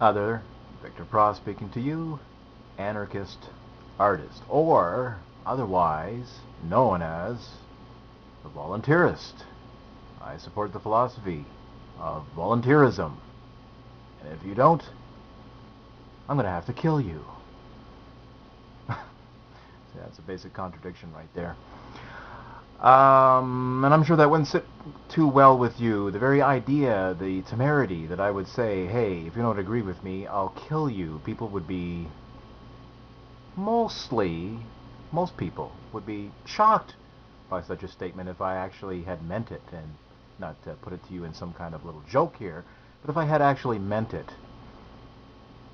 Other, Victor Pross speaking to you, anarchist artist, or otherwise known as the voluntarist. I support the philosophy of voluntarism, and if you don't, I'm going to have to kill you. See, that's a basic contradiction right there. And I'm sure that wouldn't sit too well with you. The very idea, the temerity that I would say, hey, if you don't agree with me, I'll kill you. People would be mostly, most people would be shocked by such a statement if I actually had meant it, and not to put it to you in some kind of little joke here, but if I had actually meant it.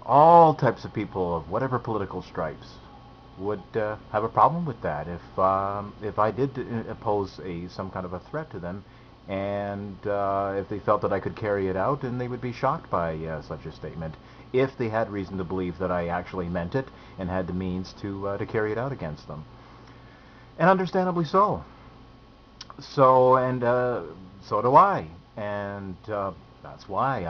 All types of people of whatever political stripes would have a problem with that if I did pose some kind of a threat to them, and if they felt that I could carry it out, and they would be shocked by such a statement if they had reason to believe that I actually meant it and had the means to carry it out against them, and understandably so. So and so do I, and that's why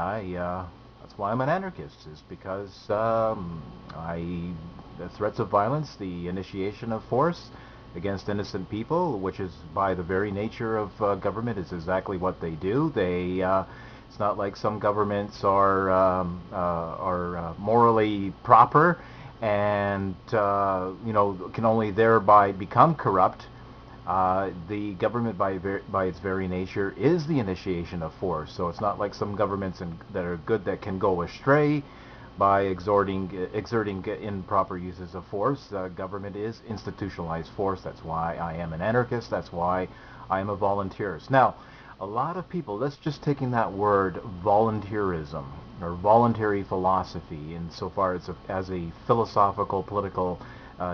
that's why I'm an anarchist, is because I the threats of violence, the initiation of force against innocent people, which is by the very nature of government, is exactly what they do. It's not like some governments are morally proper and can only thereby become corrupt. The government, by its very nature, is the initiation of force. So it's not like some governments that are good that can go astray by exerting improper uses of force. Government is institutionalized force. That's why I am an anarchist. That's why I am a voluntarist. Now, a lot of people, let's just taking that word voluntarism or voluntary philosophy, insofar as a philosophical, political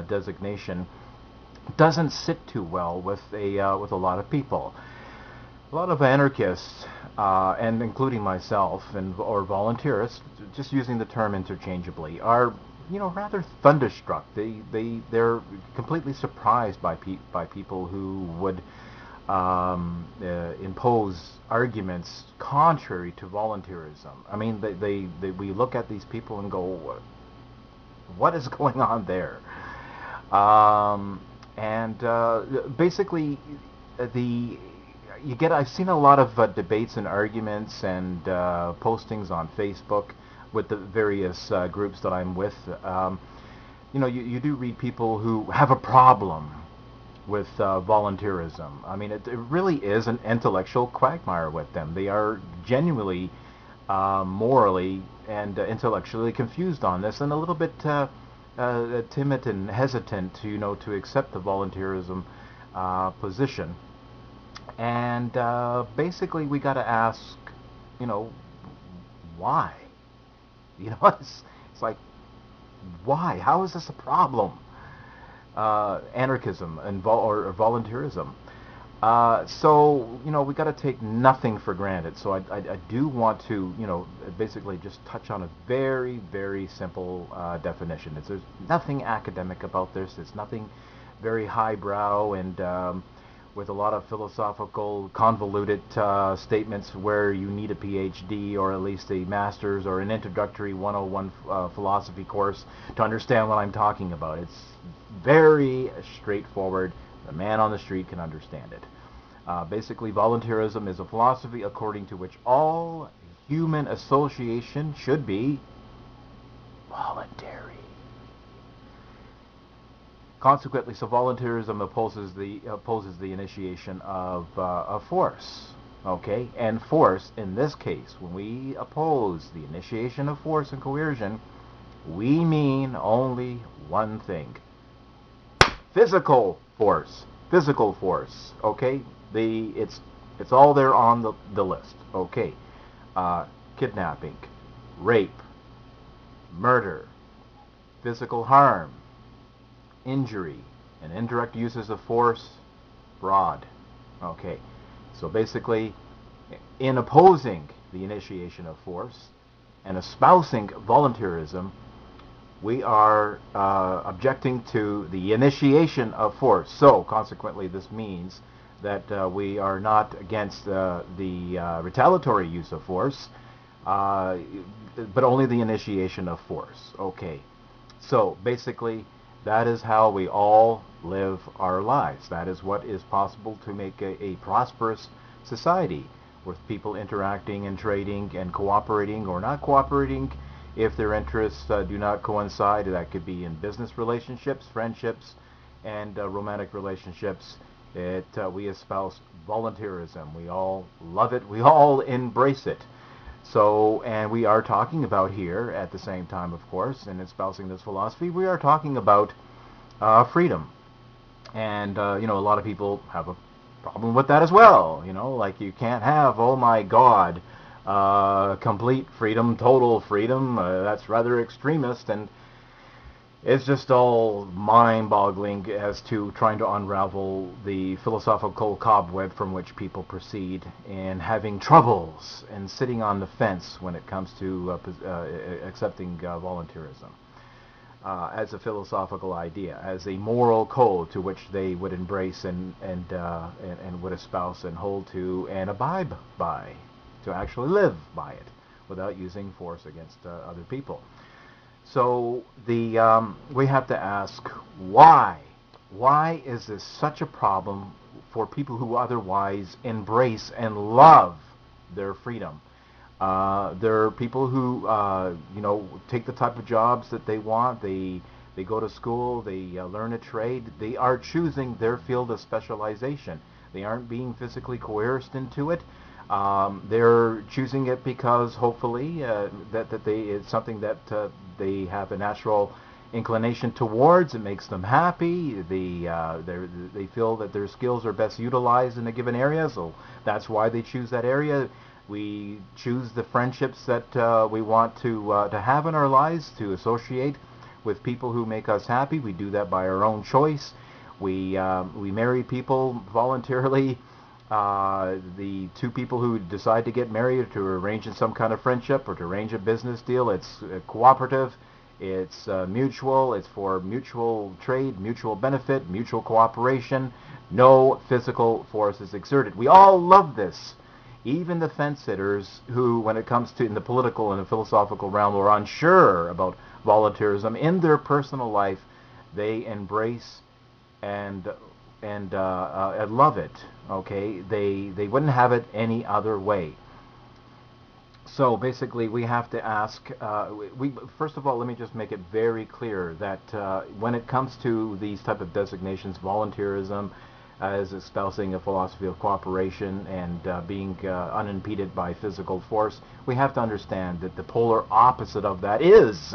designation, doesn't sit too well with a lot of people. A lot of anarchists, and including myself, or voluntarists, just using the term interchangeably, are rather thunderstruck. They're completely surprised by people who would impose arguments contrary to voluntarism. I mean, we look at these people and go, what is going on there? And basically, the I've seen a lot of debates and arguments and postings on Facebook with the various groups that I'm with. You do read people who have a problem with voluntarism. I mean, it really is an intellectual quagmire with them. They are genuinely morally and intellectually confused on this, and a little bit timid and hesitant to accept the voluntarism position. And basically, we got to ask, why? It's like, why? How is this a problem? Anarchism and or voluntarism. So we got to take nothing for granted. So I do want to basically just touch on a very, very simple definition. There's nothing academic about this. It's nothing very highbrow and with a lot of philosophical convoluted statements where you need a PhD or at least a master's or an introductory 101 philosophy course to understand what I'm talking about. It's very straightforward. The man on the street can understand it. Basically, voluntarism is a philosophy according to which all human association should be voluntary. Consequently, so voluntarism opposes the initiation of force. Okay, and force in this case, when we oppose the initiation of force and coercion, we mean only one thing: physical force. Physical force. Okay, it's all there on the list. Okay, kidnapping, rape, murder, physical harm, injury, and indirect uses of force, fraud. Okay, so basically, in opposing the initiation of force and espousing voluntarism, we are objecting to the initiation of force. So, consequently, this means that we are not against the retaliatory use of force. uh, but only the initiation of force. Okay, so basically, that is how we all live our lives. That is what is possible to make a prosperous society, with people interacting and trading and cooperating or not cooperating if their interests do not coincide. That could be in business relationships, friendships, and romantic relationships. We espouse voluntarism. We all love it. We all embrace it. So, and we are talking about here, at the same time, of course, in espousing this philosophy, we are talking about freedom. And, you know, a lot of people have a problem with that as well. You know, like you can't have, oh my God, complete freedom, total freedom. That's rather extremist, and it's just all mind-boggling as to trying to unravel the philosophical cobweb from which people proceed, and having troubles and sitting on the fence when it comes to accepting voluntarism as a philosophical idea, as a moral code to which they would embrace and would espouse and hold to and abide by, to actually live by it without using force against other people. So we have to ask why. Why is this such a problem for people who otherwise embrace and love their freedom? There are people who you know, take the type of jobs that they want. They go to school. They learn a trade. They are choosing their field of specialization. They aren't being physically coerced into it. They're choosing it because hopefully it's something that they have a natural inclination towards. It makes them happy. They feel that their skills are best utilized in a given area, so that's why they choose that area. We choose the friendships that we want to have in our lives, to associate with people who make us happy. We do that by our own choice. We marry people voluntarily. The two people who decide to get married, to arrange in some kind of friendship or to arrange a business deal, it's cooperative, it's mutual, it's for mutual trade, mutual benefit, mutual cooperation. No physical force is exerted. We all love this. Even the fence-sitters who, when it comes to in the political and the philosophical realm, are unsure about voluntarism in their personal life, they embrace and love it. Okay, they wouldn't have it any other way. So basically, we have to ask. First of all, let me just make it very clear that when it comes to these type of designations, voluntarism, as espousing a philosophy of cooperation and being unimpeded by physical force, we have to understand that the polar opposite of that is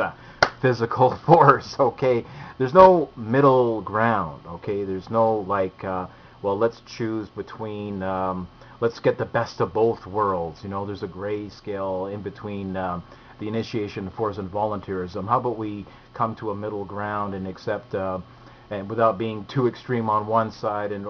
physical force. Okay, there's no middle ground. Okay, there's no like, well, let's choose between, let's get the best of both worlds. You know, there's a gray scale in between the initiation of force and voluntarism. How about we come to a middle ground and accept, and without being too extreme on one side and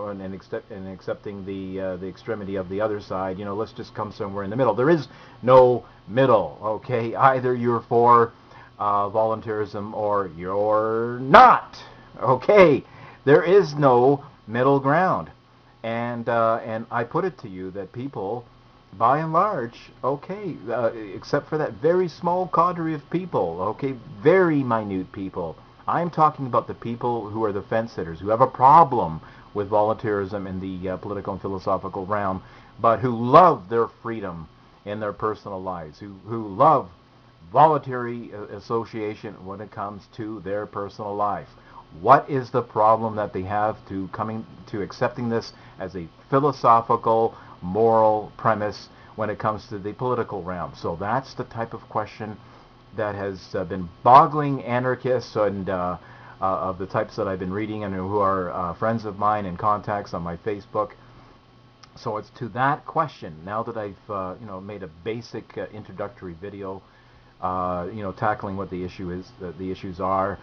accepting the extremity of the other side. You know, let's just come somewhere in the middle. There is no middle. Okay, either you're for voluntarism or you're not. Okay, there is no middle ground, and I put it to you that people, by and large, okay, except for that very small cadre of people, okay, very minute people. I'm talking about the people who are the fence-sitters, who have a problem with voluntarism in the political and philosophical realm, but who love their freedom in their personal lives, who love voluntary association when it comes to their personal life. What is the problem that they have to coming to accepting this as a philosophical, moral premise when it comes to the political realm? So that's the type of question that has been boggling anarchists and of the types that I've been reading and who are friends of mine and contacts on my Facebook. So it's to that question, now that I've you know, made a basic introductory video, you know, tackling what the issue is, the issues are.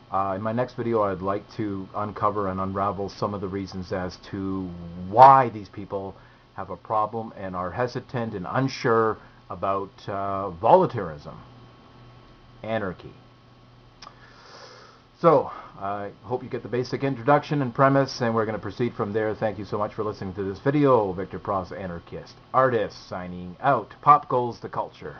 In my next video, I'd like to uncover and unravel some of the reasons as to why these people have a problem and are hesitant and unsure about voluntarism, anarchy. So, I hope you get the basic introduction and premise, and we're going to proceed from there. Thank you so much for listening to this video. Victor Pross, anarchist, artist, signing out. Pop goes the culture.